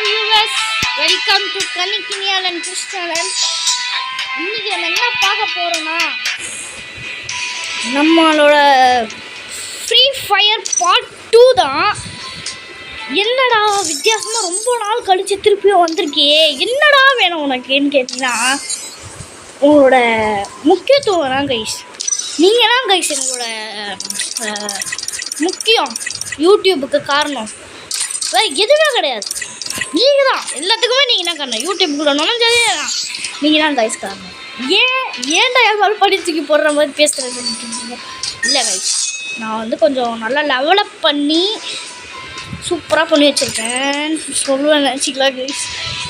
viewers, welcome to Kanikinial and Chris channel. இன்னைக்கு நம்ம என்ன பார்க்க போறோம்னா நம்மளோட ஃப்ரீ ஃபயர் பார்ட் 2 தான். என்னடா வித்தியாசமா ரொம்ப நாள் கழிச்சு திருப்பியும் வந்திருக்கே, என்னடா வேணும் உனக்குன்னு கேட்டீங்கன்னா உங்களோட முக்கியத்துவம் தான் கைஸ். நீங்கள் தான் கைஸ் எங்களோட முக்கியம், யூடியூபுக்கு காரணம் வேறு எதுவுமே கிடையாது. நீங்கள் தான் எல்லாத்துக்குமே, நீங்கள் தான் காரணம். யூடியூப்புக்குள்ள நுழைஞ்சதே தான் நீங்கள் தான் கைஸ் காரணம். ஏன்டா யாரும் படிச்சுக்கு போடுற மாதிரி பேசுகிறது இல்லை கைஸ். நான் வந்து கொஞ்சம் நல்லா லெவலப் பண்ணி சூப்பராக பண்ணி வச்சுருக்கேன் சொல்லுவேன் நினச்சிக்கலாம் கைஸ்.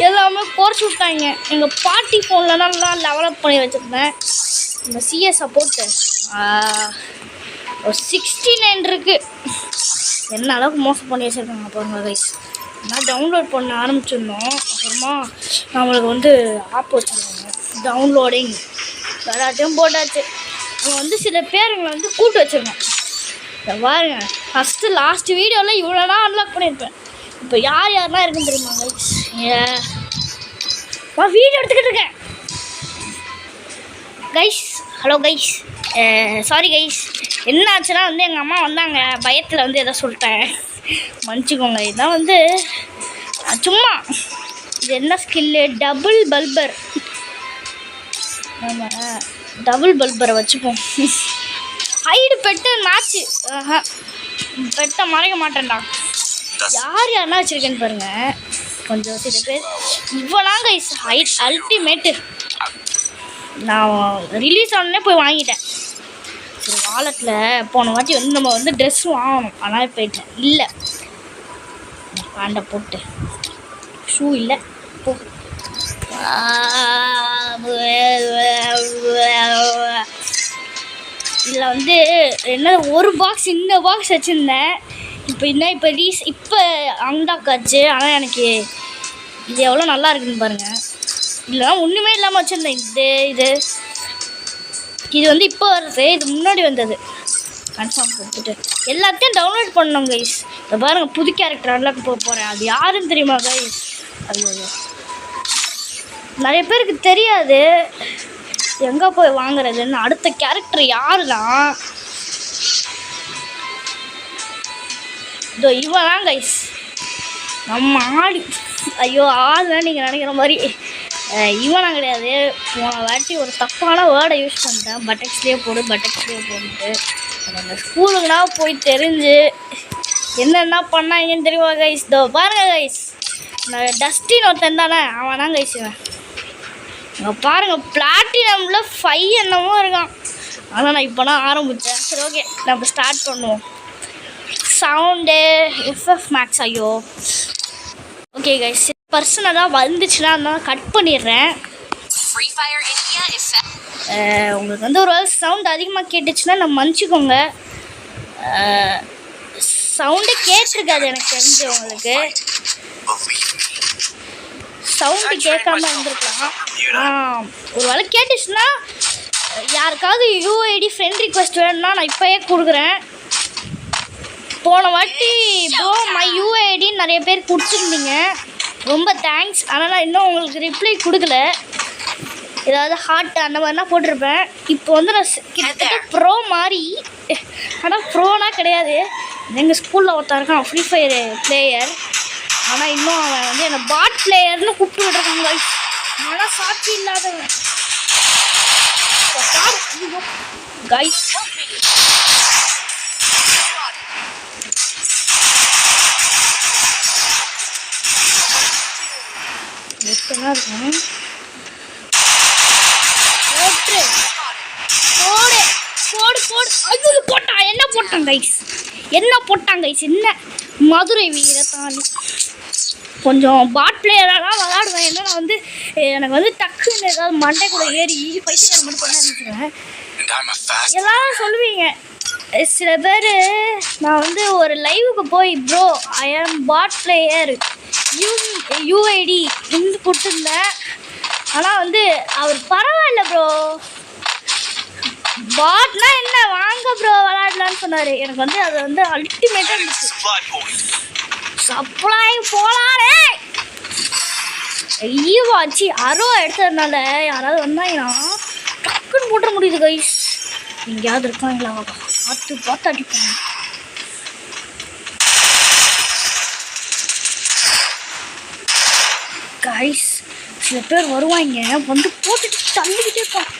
எல்லாமே குறைச்சி விட்டாங்க. எங்கள் பாட்டி ஃபோனில் நல்லா லெவலப் பண்ணி வச்சுருந்தேன். இந்த சிஎஸ்ஸை போட்டு ஒரு 69 இருக்குது. என்ன அளவுக்கு மோசம் பண்ணி வச்சுருக்காங்க பாருங்க கைஸ். நான் டவுன்லோட் பண்ண ஆரம்பிச்சிருந்தோம். அப்புறமா நம்மளுக்கு வந்து ஆப் வச்சுருந்தாங்க டவுன்லோடிங் எல்லாத்தையும் போட்டாச்சு. நம்ம வந்து சில பேருங்களை வந்து கூப்பிட்டு வச்சுருக்கோம். இதை பாருங்க, ஃபஸ்ட்டு லாஸ்ட் வீடியோவில் இவ்வளோனா அன்லாக் பண்ணியிருப்பேன். இப்போ யாரெல்லாம் இருக்குன்னு தெரியுமா கைஸ்? நான் வீடியோ எடுத்துக்கிட்டு இருக்கேன் guys. Hello guys, sorry guys. என்ன ஆச்சுன்னா வந்து எங்கள் அம்மா வந்தாங்க, பயத்தில் வந்து எதோ சொல்லிட்டேன், மன்னிச்சிக்கோங்க. இதுதான் வந்து சும்மா இது என்ன ஸ்கில்லு, டபுள் பல்பர். ஆமாம், டபுள் பல்பரை வச்சுப்போம். ஹைடு பெட்டு மேட்ச்சு, பெட்டை மறைக்க மாட்டேன்டா. யாரெல்லாம் வச்சுருக்கேன்னு பாருங்கள் கொஞ்சம் சில பேர். இவ்வளோலாம் கைஸ் ஹைட் அல்டிமேட்டு. நான் ரிலீஸ் ஆனே போய் வாங்கிட்டேன். சரி, வாலெட்டில் போன வாட்டி வந்து நம்ம வந்து ட்ரெஸ் வாங்கணும், ஆனால் போயிட்டேன். இல்லை பேண்டை போட்டு ஷூ இல்லை போ. இதில் வந்து என்ன ஒரு பாக்ஸ், இந்த பாக்ஸ் வச்சுருந்தேன். இப்போ அண்டாக்காச்சு. ஆனால் எனக்கு இது எவ்வளோ நல்லா இருக்குன்னு பாருங்கள். இல்லைனா ஒன்றுமே இல்லாமல் வச்சுருந்தேன். இது வந்து இப்போ வருது, இது முன்னாடி வந்தது. கன்ஃபார்ம் கொடுத்துட்டு எல்லாத்தையும் டவுன்லோட் பண்ணோம் கைஸ். இதை பாருங்கள், புது கேரக்டர் அன்லாக் போக போகிறேன். அது யாருன்னு தெரியுமா கைஸ்? ஐயோ, நிறைய பேருக்கு தெரியாது எங்கே போய் வாங்குறதுன்னு. அடுத்த கேரக்டர் யாருன்னா இதோ இவன் தான் கைஸ், நம்ம ஆடி. ஐயோ, ஆளுதான் நீங்கள் நினைக்கிற மாதிரி இவனா கிடையாது. போன வாட்டி ஒரு தப்பான வேர்டை யூஸ் பண்ணிட்டேன். பட்டக்ஸ்லேயே போட்டுட்டு அந்த ஸ்கூலுக்குனா போய் தெரிஞ்சு என்னென்ன பண்ணாங்கன்னு தெரியுமா கைஸ்? இதோ பாருங்கள் கைஸ், நான் டஸ்டின் ஒருத்தன் தானே, அவன் தான் கைஸ். இங்கே பாருங்கள், பிளாட்டினமில் 5 என்னமோ இருக்கான். ஆனால் நான் இப்போ தான் ஆரம்பித்தேன். சரி, ஓகே, நம்ம ஸ்டார்ட் பண்ணுவோம். Sound FF max. ஐயோ, ஓகே கைஸ், பர்சனலாக வந்துச்சுன்னா நான் கட் பண்ணிடுறேன். உங்களுக்கு வந்து ஒரு வேளை சவுண்ட் அதிகமாக கேட்டுச்சுன்னா நான் மன்னிச்சிக்கோங்க. சவுண்டு கேட்டிருக்காது எனக்கு தெரிஞ்சு. உங்களுக்கு சவுண்டு கேட்காம இருந்திருக்கலாம். ஒரு வேளை கேட்டுச்சுன்னா யாருக்காவது யூஐடி ஃப்ரெண்ட் ரிக்வெஸ்ட் வேணும்னா நான் இப்போயே கொடுக்குறேன். போன வாட்டி ப்ரோ மை யூஐடி நிறைய பேர் கொடுத்துருந்தீங்க, ரொம்ப தேங்க்ஸ். ஆனால் நான் இன்னும் உங்களுக்கு ரிப்ளை கொடுக்கல. ஏதாவது ஹார்ட் அந்த மாதிரிலாம் போட்டிருப்பேன். இப்போ வந்து நான் கிட்டத்தட்ட ப்ரோ மாதிரி, ஆனால் ப்ரோனா கிடையாது. எங்கள் ஸ்கூலில் ஒருத்தன் இருக்கான் ஃப்ரீ ஃபயர் பிளேயர். ஆனால் இன்னும் அவன் வந்து என்னை பாட் பிளேயர்னு கூப்பிட்டு விட்டுருக்காங்க கைஸ். ஆனால் சாட்சி இல்லாதவன் கைஸ். எத்தனை இருக்கும் போடு. அது போட்டான். என்ன போட்டான் கைஸ்? என்ன மதுரை வீரத்தானி. கொஞ்சம் பாட் பிளேயராக தான் விளாடுவேன். ஏன்னா நான் வந்து எனக்கு வந்து டக்குன்னு ஏதாவது மண்டை கூட ஏறி பைசா மட்டும் பண்ண ஆரம்பிச்சிடுவேன். எல்லாரும் சொல்லுவீங்க சில பேர், நான் வந்து ஒரு லைவுக்கு போய் ப்ரோ ஐ ஆம் பாட் பிளேயர் யூஐடி இருந்து கொடுத்துருந்தேன். ஆனால் வந்து அவர் பரவாயில்ல ப்ரோ, பாட்னா என்ன வாங்க ப்ரோ விளாடலான்னு சொன்னார். எனக்கு வந்து அது வந்து அல்டிமேட்டாக இருந்துச்சு. சப்ளை போலாரே ஈவாச்சு அரோ எடுத்ததுனால யாராவது வந்தாங்கன்னா டக்குன்னு போட்ட முடியுது கைஸ். எங்கேயாவது இருக்காங்களா பார்த்து பார்த்து அடிப்பாங்க. கைஸ் சில பேர் வருவாங்க வந்து போட்டுட்டு தள்ளிக்கிட்டே இருப்பாங்க.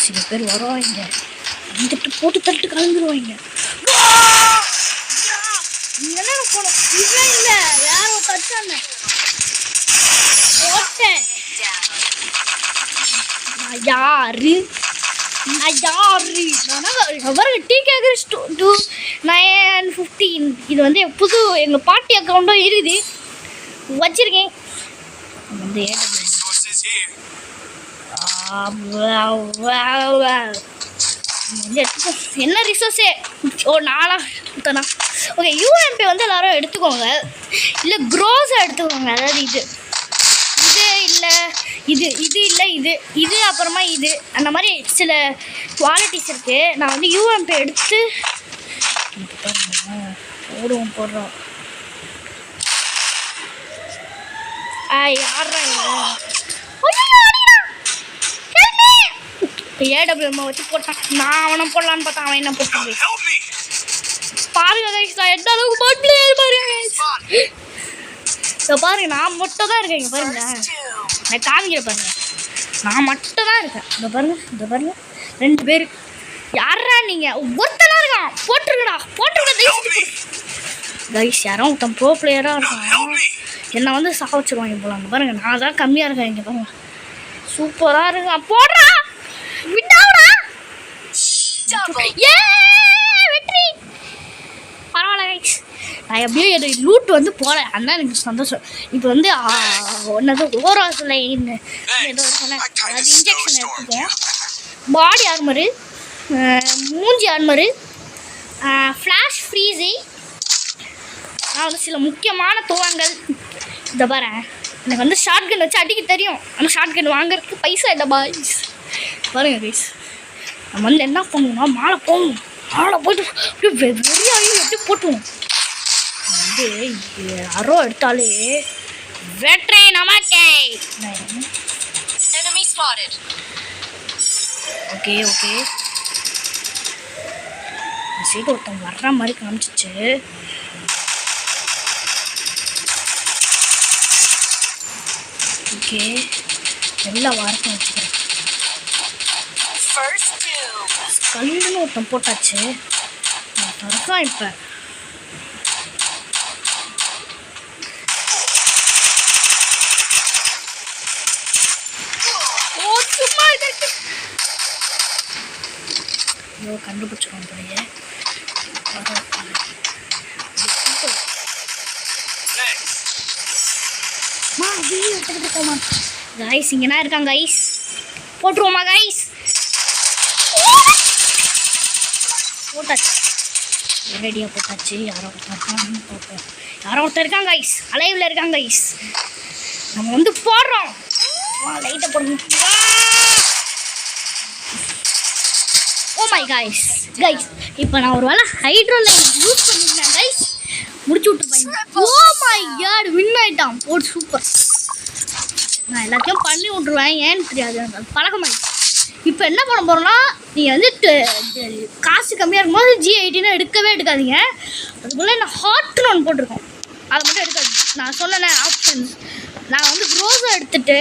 சில பேர் வருவாங்க வந்துட்டு போட்டு தள்ளிட்டு கலந்துருவாங்க. என்ன போனோம் இவன் இல்லை வேற ஒரு தச்சாங்க போட்டேன். யாரு TK2915 இது வந்து புது எங்கள் பாட்டி அக்கௌண்ட்டும் இருக்குது வச்சிருக்கேன். வந்து என்ன ரிசோர்ஸே நாளா கொடுத்தனா. ஓகே UMP வந்து எல்லாரும் எடுத்துக்கோங்க, இல்லை க்ரோஸை எடுத்துக்கோங்க. அதாவது இது இல்லை இது இல்லை இது அப்புறமா இது அந்த மாதிரி சில குவாலிட்டிஸ் இருக்குது. நான் வந்து UMP எடுத்து போடுறோம். AWM வச்சு போட்டான். நான் அவனை போடலான்னு பார்த்தா அவன் என்ன போட்டான் பாருங்க கைஸ். நான் எந்த அளவுக்கு பாருங்க நான் மட்டும் தான் இருக்கேன். இங்கே பாருங்க நான் காமிக்கிற பாருங்க நான் மட்டும் தான் இருக்கேன். இந்த பாருங்க 2 பேர். யாரா நீங்கள் ஒருத்தனா இருக்கான் போட்டுருக்கடா கைஸ். யாரும் ஒருத்தன் ப்ரோ பிளேயராக இருக்கான். என்னை வந்து சாவச்சிருவாங்க போல. அங்கே பாருங்க நான் தான் கம்மியாக இருக்கேன். இங்கே பாருங்க சூப்பராக இருக்கான். போடுறா விட்டாடா வெற்றி. பரவாயில்ல கைஸ். நான் எப்படியோ எனக்கு லூட் வந்து போகிறேன். அதுதான் எனக்கு சந்தோஷம். இப்போ வந்து ஒன்றது ஓவரால் ஏதோ சொன்னேன். அதாவது இன்ஜெக்ஷன் எடுத்துக்கோம். பாடி ஆர்மரு, மூஞ்சி ஆர்மரு, ஃப்ளாஷ் ஃப்ரீஸி. நான் வந்து சில முக்கியமான துவங்கள் இதை பாரு. எனக்கு வந்து ஷார்ட் கன் வச்சு அடிக்க தெரியும். ஆனால் ஷார்ட் கன் வாங்குறதுக்கு பைசா இல்லை பாய்ஸ். பாருங்கள் கைஸ் நம்ம வந்து என்ன பண்ணுவோம்னா மாலை போகணும். மாலை போய்ட்டு அப்படியே வெறியாகி எப்படி போட்டுவோம். வந்து யாரோ எடுத்தாலே வெற்றி நமக்கே. ஓகே சைடு ஒருத்தன் வர்ற மாதிரி காமிச்சிச்சு. ஓகே எல்லா வாரத்தையும் வச்சுக்கிறேன். கல்லுன்னு ஒருத்தன் போட்டாச்சு. நான் தரக்கான் இப்போ. கண்டுபிடிச்சிருக்கோம் போய் கைஸ். இங்கன்னா இருக்காங்க கைஸ். போட்டுருவோமா கைஸ்? போட்டாச்சு ரெடியாக போட்டாச்சு. யாரோ ஒருத்தர் இருக்காங்க கைஸ். அலைவில் இருக்காங்க கைஸ். நம்ம வந்து போடுறோம். லைட்டை போடுங்க. ஓ மை கைஸ் இப்போ நான் ஒரு வேளை ஹைட்ரோ லைன் யூஸ் பண்ணியிருந்தேன் கைஸ். முடிச்சு விட்டுருப்பாங்க. ஓ மை காட் வின் ஆகிட்டான். போட்டு சூப்பர். நான் எல்லாத்தையும் பண்ணி விட்ருவேன். ஏன்னு தெரியாது எனக்கு பழக்கமாயிடுச்சு. இப்போ என்ன பண்ண போகிறோம்னா நீங்கள் வந்து காசு கம்மியாக இருக்கும்போது G18 எடுக்கவே எடுக்காதீங்க. அதுக்குள்ளே நான் ஹாட்னு ஒன்று போட்டிருக்கோம். அதை மட்டும் எடுக்காதீங்க. நான் சொன்னேன் ஆப்ஷன்ஸ். நான் வந்து க்ளோவால் எடுத்துகிட்டு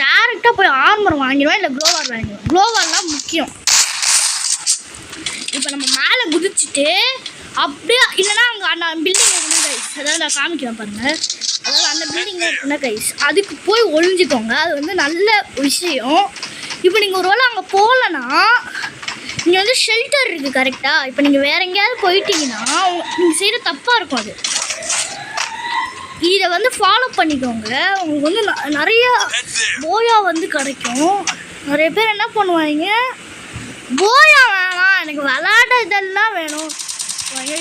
டேரெக்டாக போய் ஆர்மர் வாங்கிடுவேன், இல்லை க்ளோவால் வாங்கிடுவேன். க்ளோவால்லாம் முக்கியம். இப்போ நம்ம மேலே குதிச்சுட்டு அப்படியே இல்லைனா அங்கே அந்த பில்டிங் இருக்குன்னா கைஸ், அதாவது நான் காமிக்கிறேன் பாருங்கள். அதாவது அந்த பில்டிங்கில் இருக்குன்னா கைஸ் அதுக்கு போய் ஒழிஞ்சிக்கோங்க. அது வந்து நல்ல விஷயம். இப்போ நீங்கள் ஒரு வேளை அங்கே போகலன்னா இங்கே வந்து ஷெல்டர் இருக்குது கரெக்டாக. இப்போ நீங்கள் வேறு எங்கேயாவது போயிட்டீங்கன்னா நீங்கள் செய்கிற தப்பாக இருக்கும். அது இதை வந்து ஃபாலோ பண்ணிக்கோங்க. உங்களுக்கு வந்து நிறைய போயா வந்து கிடைக்கும். நிறைய பேர் என்ன பண்ணுவாங்க, போயா வேணாம் எனக்கு விளாட இதெல்லாம் வேணும். அதே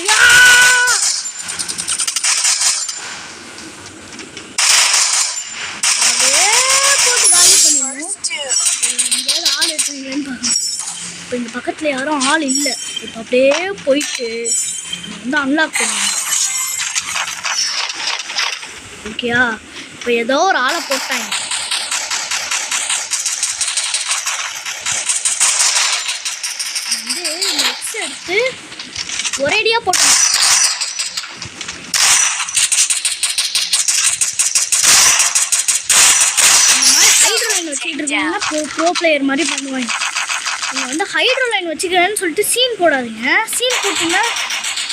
போட்டு காலி பண்ணிடுவோம். எங்கேயாவது ஆள் எடுத்துங்களேன்னு பாருங்க. இப்போ இந்த பக்கத்தில் யாரும் ஆள் இல்லை. இப்போ அப்படியே போயிட்டு வந்து அன்லாக் பண்ணுவோம். ஓகேயா? இப்போ ஏதோ ஒரு ஆளை போட்டாங்க. வந்து நெக்ஸ்ட் எடுத்து ஒரேடியாக போட்டாங்க. இந்த மாதிரி ஹைட்ரோ லைன் வச்சுக்கிட்டு இருக்காங்கன்னா ப்ரோ பிளேயர் மாதிரி பண்ணுவாங்க. நீங்கள் வந்து ஹைட்ரோ லைன் வச்சுக்கிறேன்னு சொல்லிட்டு சீன் போடாதீங்க. சீன் போட்டிங்கன்னா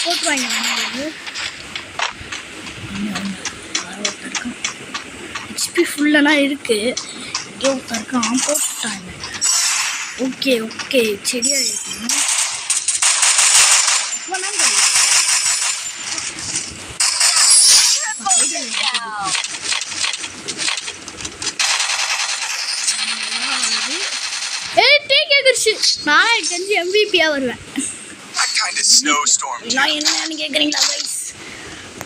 போட்டுருவாங்க. ஹெச்பி ஃபுல்லெல்லாம் இருக்குது. இங்கே ஒருத்தருக்கான் போட்டுட்டாங்க. ஓகே ஓகே செடியாக இருக்கணும். நான் தெரிஞ்சு எம்பிபியாக வருவேன். நான் என்னன்னு கேட்குறீங்களா கைஸ்?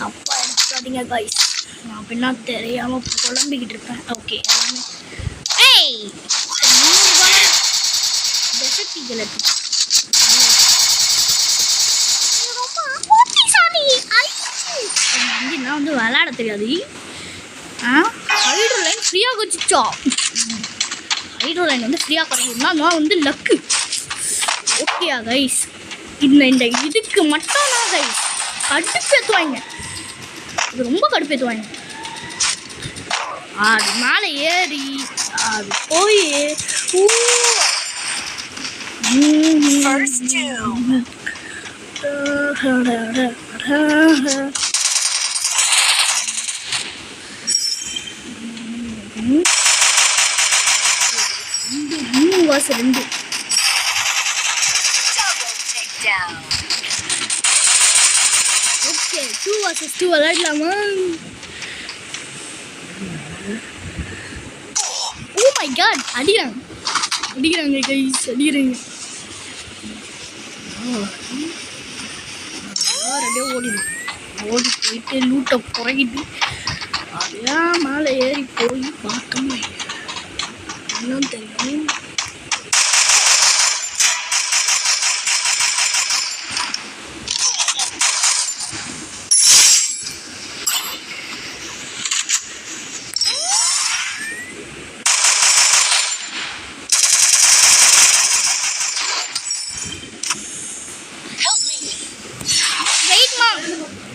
தப்பாக எடுத்துக்காதீங்க கைஸ். நான் அப்படின்னா தெரியாமல் குழம்பிக்கிட்டு இருப்பேன். ஓகே எல்லாமே ஏய் 100 ரூபாய் டெசர்ட்டிகள் இருக்கு. நான் வந்து விளையாட தெரியாது. ஹைட்ரோ லைன் ஃப்ரீயாக வச்சுச்சா? ஹைட்ரோ லைன் வந்து ஃப்ரீயாக கிடைக்குதுன்னா நான் வந்து லக்கு. ஓகேயா கைஸ்? இந்த இதுக்கு மட்டும் தான் கைஸ் கடுப்பேற்றுவாங்க. இது ரொம்ப கடுப்பேற்றுவாங்க. அது மேலே ஏறி அது போய் ரெண்டு ஓகே 2 vs 2 விளையாடலாமா? ஓ மை காட் அடிக்கிறாங்க கைஸ் அடிக்கிறாங்க. அப்படியே ஓடி போயிட்டு லூட்டை குறைக்கிட்டு அப்படியே மேலே ஏறி போய் பார்த்தோம். இன்னும் தெரியும்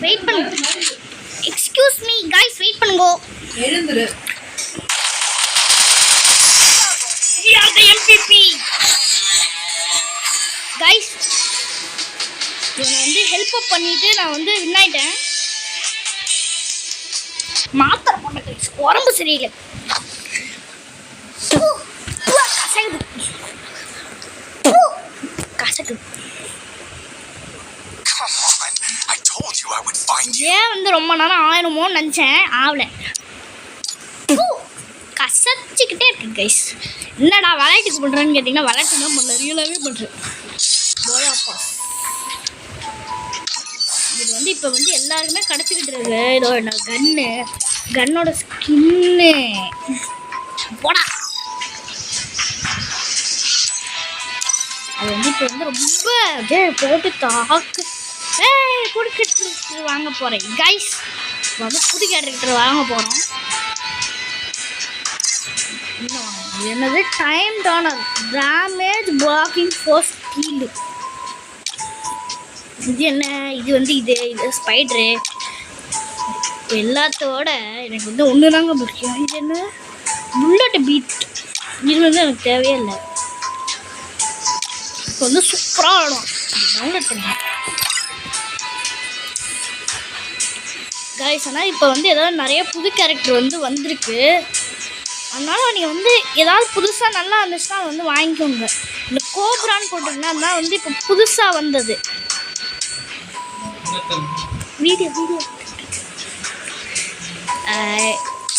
வெயிட் பண்ணுங்க. எக்ஸ்கியூஸ் மீ गाइस வெயிட் பண்ணுங்க. எழுந்துரு. We are the MVP. Guys நான் வந்து ஹெல்ப் அப் பண்ணிட்டு நான் வந்து வின் ஆயிட்டேன். மாத்திரை போட்ட गाइस உடம்பு சரியில்லை. கசக்கு. ஏன் வந்து ரொம்ப நேரம் ஆயிரமோன்னு நினச்சேன், ஆகலை. கசச்சிக்கிட்டே இருக்கு கைஸ். என்னடா விளையாட்டுக்கு பண்ணுறேன்னு கேட்டிங்கன்னா விளையாட்டு தான் பண்ணல, ரியலாகவே பண்ணுறேன். இது வந்து இப்போ வந்து எல்லாருக்குமே கிடச்சிக்கிட்டு இருக்கு. இதோ என்ன கன்னோட ஸ்கின்னு போடா. அது வந்து இப்போ வந்து ரொம்ப அப்படியே போட்டு தாக்கு புது கேரக்டர் வாங்க போகிறேன் கைஸ். இப்போ வந்து புது கேரக்டர் வாங்க போகிறோம். என்னது time turner damage blocking force skill. இது என்ன? இது வந்து இது ஸ்பைட்ரு. எல்லாத்தோட எனக்கு வந்து ஒன்று தாங்க முக்கியம். இது என்ன? புல்லட் பீட். இது வந்து எனக்கு தேவையே இல்லை. இப்போ வந்து சூப்பராக ஆடும். டவுன்லோட் பண்ணேன் கைஸ். ஆனால் இப்போ வந்து ஏதாவது நிறைய புது கேரக்டர் வந்து வந்திருக்கு. அதனால் நீங்கள் வந்து ஏதாவது புதுசாக நல்லா இருந்துச்சுன்னா அதை வந்து வாங்கிக்கோங்க. இந்த கோப்ரான்னு போட்டிங்கன்னா அதுதான் வந்து இப்போ புதுசாக வந்தது. வீடியோ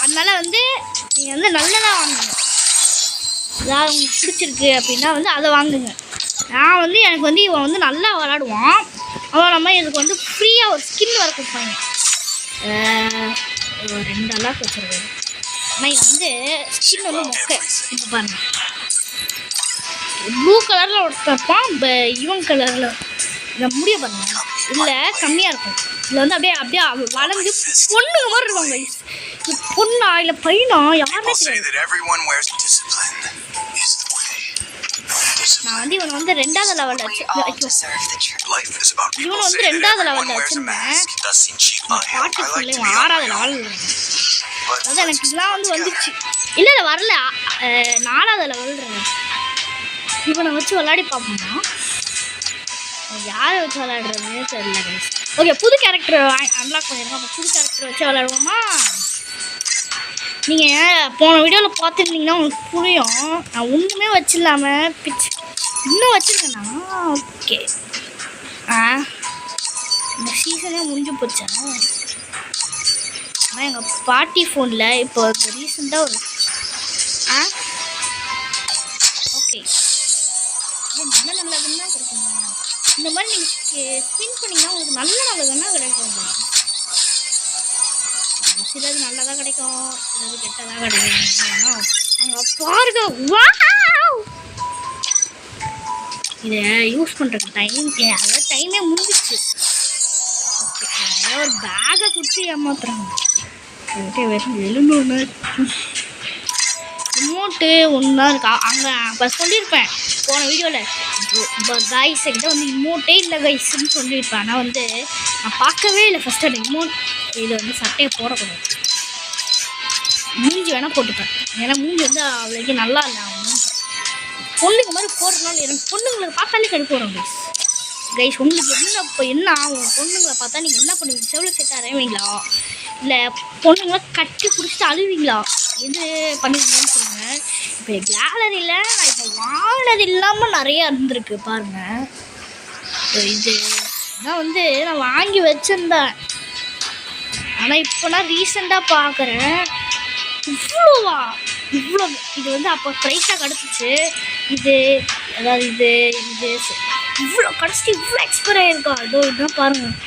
அதனால் வந்து நீங்கள் வந்து நல்லதாக வாங்குங்க. ஏதாவது உங்களுக்கு பிடிச்சிருக்கு அப்படின்னா வந்து அதை வாங்குங்க. நான் வந்து எனக்கு வந்து இவன் வந்து நல்லா விளாடுவான். அவன் நம்ம இதுக்கு வந்து ஃப்ரீயாக ஒரு ஸ்கின் வர கொடுப்பாங்க. 2 அலாக் வச்சுருக்காரு. ஆனால் இது வந்து ஸ்கின் வந்து மொக்கை. இப்போ பாருங்க, ப்ளூ கலரில் ஒருத்தப்பான், இவன் கலரில் இந்த முடிய பாருங்க. இல்லை கம்மியாக இருக்கும். இதில் வந்து அப்படியே அப்படியே வளர்ந்து பொண்ணுங்க மாதிரி இருப்பாங்க கைஸ். பொண்ணா இல்லை பையனா யாருமே நான் வந்து இவனை வந்து 2வது லெவலில் வச்சு இவனை வந்து 2வது லெவலில் வச்சுருந்தேன். பாட்டி சொல்லி 6வது லெவலில் அதாவது எனக்கு இதெல்லாம் வந்து வந்துச்சு. இல்லை வரல 4வது லெவல். இவனை வச்சு விளையாடி பார்ப்போம்னா யாரை வச்சு விளையாடுறதுன்னு தெரியல கைஸ். ஓகே புது கேரக்டர் அன்லாக் பண்ணியிருக்கோம். அப்போ புது கேரக்டர் வச்சு விளையாடுவோமா? நீங்கள் போன வீடியோவில் பார்த்துருந்தீங்கன்னா உங்களுக்கு புரியும். நான் ஒன்றுமே வச்சிடலாமல் இன்னும் வச்சுருக்கேண்ணா. ஓகே இந்த சீசனே முடிஞ்சு போச்சா? ஆனால் எங்கள் பாட்டி ஃபோனில் இப்போ ரீசெண்டாக ஒரு ஓகே நல்ல நல்லதுன்னா கிடைக்குமா? இந்த மாதிரி நீங்கள் ஸ்பின் பண்ணிங்கன்னா உங்களுக்கு நல்ல நல்லதுன்னா கிடைக்கும். சிலது நல்லதாக கிடைக்கும், சிலது கெட்டதாக கிடைக்கும். அங்கே பாருங்க இதை யூஸ் பண்ணுறதுக்கு அதாவது டைமே முடிஞ்சிச்சு. ஓகே ஒரு பேக்கை கொடுத்து ஏமாத்துறாங்க. வெறும் 700 ரிமோட்டு ஒன்று தான் இருக்கா அங்கே. அப்போ சொல்லியிருப்பேன் போன வீடியோவில் கைஸ் கிட்ட வந்து இமோட்டே இல்லை கைஸ்ன்னு சொல்லியிருப்பேன். ஆனால் வந்து நான் பார்க்கவே இல்லை ஃபஸ்ட்டு அந்த இமோட். இது வந்து சட்டையை போடக்கூடாது, மூஞ்சி வேணால் போட்டுப்பேன். ஏன்னா மூஞ்சி வந்து அவ்வளோக்கு நல்லா இல்லை. அவங்க பொண்ணுங்க மாதிரி போடுறதுனால எனக்கு பொண்ணுங்களை பார்த்தாலே கடுப்பு வரும் கைஸ். கைஸ் உங்களுக்கு என்ன ஆகும்? பொண்ணுங்களை பார்த்தா நீங்கள் என்ன பண்ணுவீங்க? செவ்வளோ செட் அறைவீங்களா இல்லை பொண்ணுங்களை கட்டி பிடிச்சிட்டு அழுவீங்களா? எது பண்ணுவீங்கன்னு சொல்லுங்கள். இப்போ கேலரியில் நான் இப்போ வாங்கினது இல்லாமல் நிறையா இருந்திருக்கு பாருங்கள். இது தான் வந்து நான் வாங்கி வச்சுருந்தேன். ஆனால் இப்போ நான் ரீசெண்டாக பார்க்குறேன் இவ்வளோவா இவ்வளோ. இது வந்து அப்போ ப்ரைஸாக கிடச்சிச்சு. இது அதாவது இது இவ்வளோ கிடச்சிட்டு இவ்வளோ எக்ஸ்பைர் ஆகிருக்கா? அதோ இதுதான் பாருங்கள்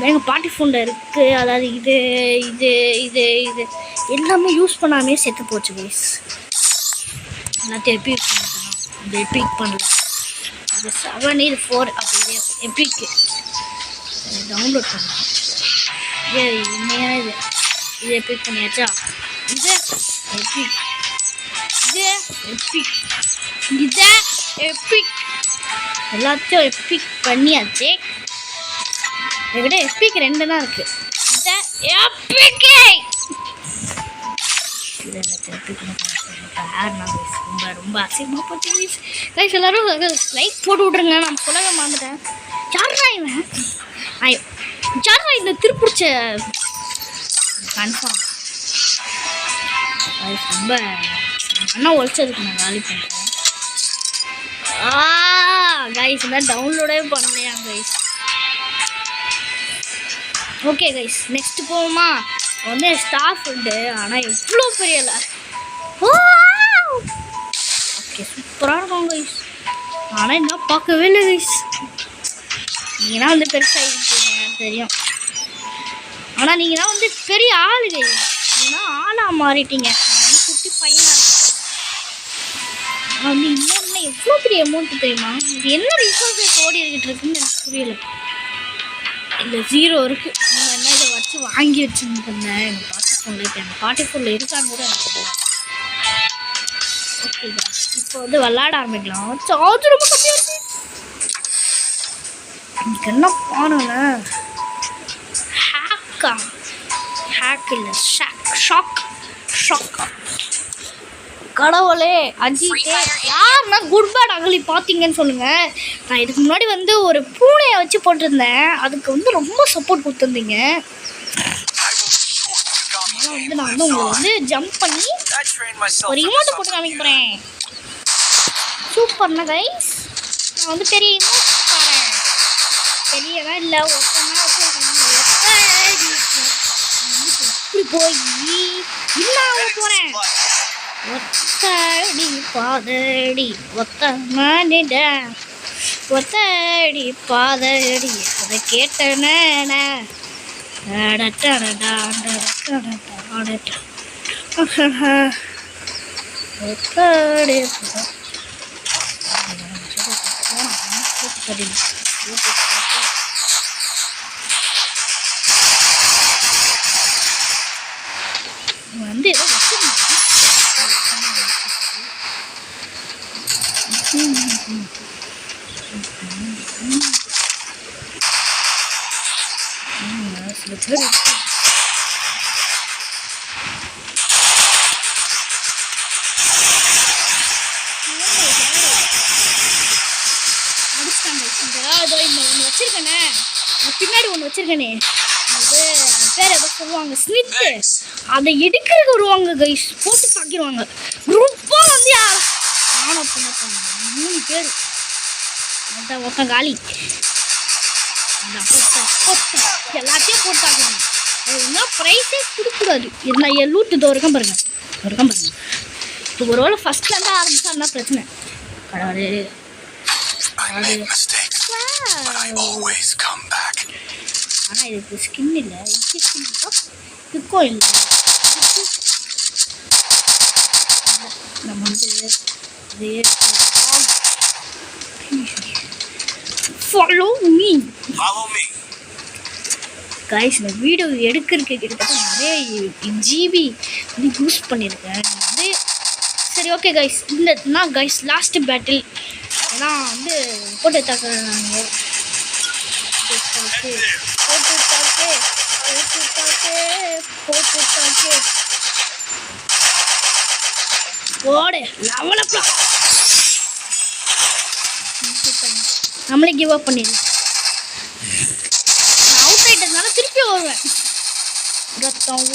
எங்கள் பாட்டி ஃபோனில் இருக்குது. அதாவது இது எல்லாமே யூஸ் பண்ணாமே செத்து போச்சு கைஸ். எல்லாத்தையும் எப்பிக் பண்ணிக்கலாம். இது எப்பிக் பண்ணல. இது 7 இது 4 அப்படி எப்பிக்கு டவுன்லோட் பண்ணலாம். உண்மையாக இது எப்பிக் பண்ணியாச்சா? இது எப்பிக் எல்லாத்தையும் எப்பிக் பண்ணியாச்சு. என்கிட்ட எப்பிக் 2 தான் இருக்குது. ரொம்ப அசிங்கமாக போச்சு கைஸ். எல்லாரும் லைக் போட்டு விட்ருங்க. நான் சொல்லவே மறந்துட்டேன். யாரா இந்த திருப்பிடிச்ச கன்ஃபார்ம் ரொம்ப அண்ணா ஒழிச்சதுக்கு நான் காலி பண்ணுறேன். கைஸ் எல்லாம் டவுன்லோடே பண்ணலையா கைஸ்? ஓகே கைஸ் நெக்ஸ்ட் போவோமா? வந்து ஸ்டாஃப் உண்டு. ஆனால் எவ்வளோ பெரிய ஓகே சூப்பராக இருக்கும் கைஸ். ஆனால் என்ன பார்க்கவே இல்லை கைஸ். நீங்கள்னா வந்து பெருசாக இருக்கீங்க தெரியும். ஆனால் நீங்கள் தான் வந்து பெரிய ஆளு கைஸ். நீங்கள்னா ஆளாக மாறிட்டீங்க. வந்து குட்டி பையனாக வந்து இன்னொன்று எவ்வளோ பெரிய அமௌண்ட்டு தெரியுமா? இது என்ன ரிசோர்ஸஸ் ஓடி இருக்கிட்டு இருக்குன்னு எனக்கு புரியல. இந்த 0 இருக்குது. நம்ம என்ன இதை வச்சு வாங்கி வச்சுருந்தேன் எங்கள் பாட்டி ஃபோனில். இப்போ எங்கள் பாட்டி ஃபோனில் இருக்கான்னு கூட எனக்கு தெரியும். ஓகே இப்போ வந்து விளாட ஆரம்பிக்கலாம். சார்ஜ் ரொம்ப கம்மியாக இருக்குது. எனக்கு என்ன பாருங்க ஹேக் இல்லை ஷாக்கா கடவுளே அஜித்தே யாருன்னா குட் பேட் அகலி பார்த்தீங்கன்னு சொல்லுங்கள். நான் இதுக்கு முன்னாடி வந்து ஒரு பூனையை வச்சு போட்டிருந்தேன். அதுக்கு வந்து ரொம்ப சப்போர்ட் கொடுத்துருந்தீங்க. வந்து நான் வந்து உங்களை வந்து ஜம்ப் பண்ணி ஒரு இமோட்டை போட்டு காமிக்க போகிறேன். சூப்பர்ண்ணா கைஸ். நான் வந்து பெரிய இமோட் பாறேன். பெரியதான் இல்லை ஒருத்தனா இப்படி போய் இல்லாம போகிறேன். ஒத்தடி பாதடி ஒத்தடி பாதடி அதை கேட்டன சில பேர் அதோ இந்த ஒன்று வச்சிருக்கேனே, பின்னாடி ஒன்று வச்சிருக்கேனே, அது பேர் எதோ சொல்லுவாங்க, ஸ்னித்து. அதை எடுக்கிறதுக்கு வருவாங்க கைஸ், போட்டு தாக்கிடுவாங்க. குரூப்பாக வந்து யார் நானும் பண்ண 3 பேர் ஒருத்தன் காலி. எல்லாத்தையும் போட்டு தாக்கணும். என்ன ப்ரைஸே கொடுக்கூடாது. என்ன என் லூட்டு தோறுக்கம் பாருங்க, இப்போ ஒரு வேளை ஃபஸ்ட்லேருந்து ஆரம்பிச்சாருன்னா பிரச்சனை. கடவுளே ஆனால் இதுக்கு ஸ்கின் இல்லை, இதுக்கு ஸ்கின் இதுக்கும் இல்லை. நம்ம வந்து ஃபாலோ மீ கைஸ். இந்த வீடியோ எடுக்கிறதுக்கு கிட்டத்தட்ட நிறைய ஜிபி வந்து யூஸ் பண்ணியிருக்கேன் வந்து. சரி ஓகே கைஸ், இல்லைன்னா கைஸ் லாஸ்ட் பேட்டில் ஏன்னா வந்து போட்டு தாக்குறேன் நாங்கள். போடு லெவலப்லாம் நம்மளே கிவ் அப் பண்ணிடலாம். நான் அவுட் ஆகிட்டதுனால திருப்பி வருவேன். ரத்தம்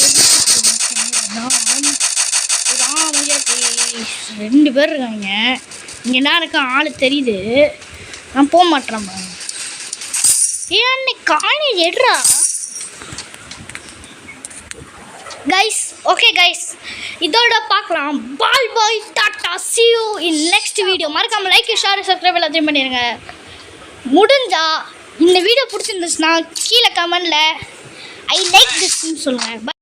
2 பேர் இருக்காங்க. இங்கே என்ன இருக்க ஆள் தெரியுது, நான் போக மாட்டேன். ஏன் காணி எடுறா கைஸ். ஓகே கைஸ், இதோட பார்க்கலாம். Bye tata, see you in next video. மறக்காம லைக் ஷேர் சப்ஸ்கிரைப் எல்லாத்தையும் பண்ணிடுங்க. முடிஞ்சா இந்த வீடியோ பிடிச்சிருந்துச்சுன்னா கீழே கமெண்டில் ஐ லைக் திஸ்ன்னு சொல்லுங்கள்.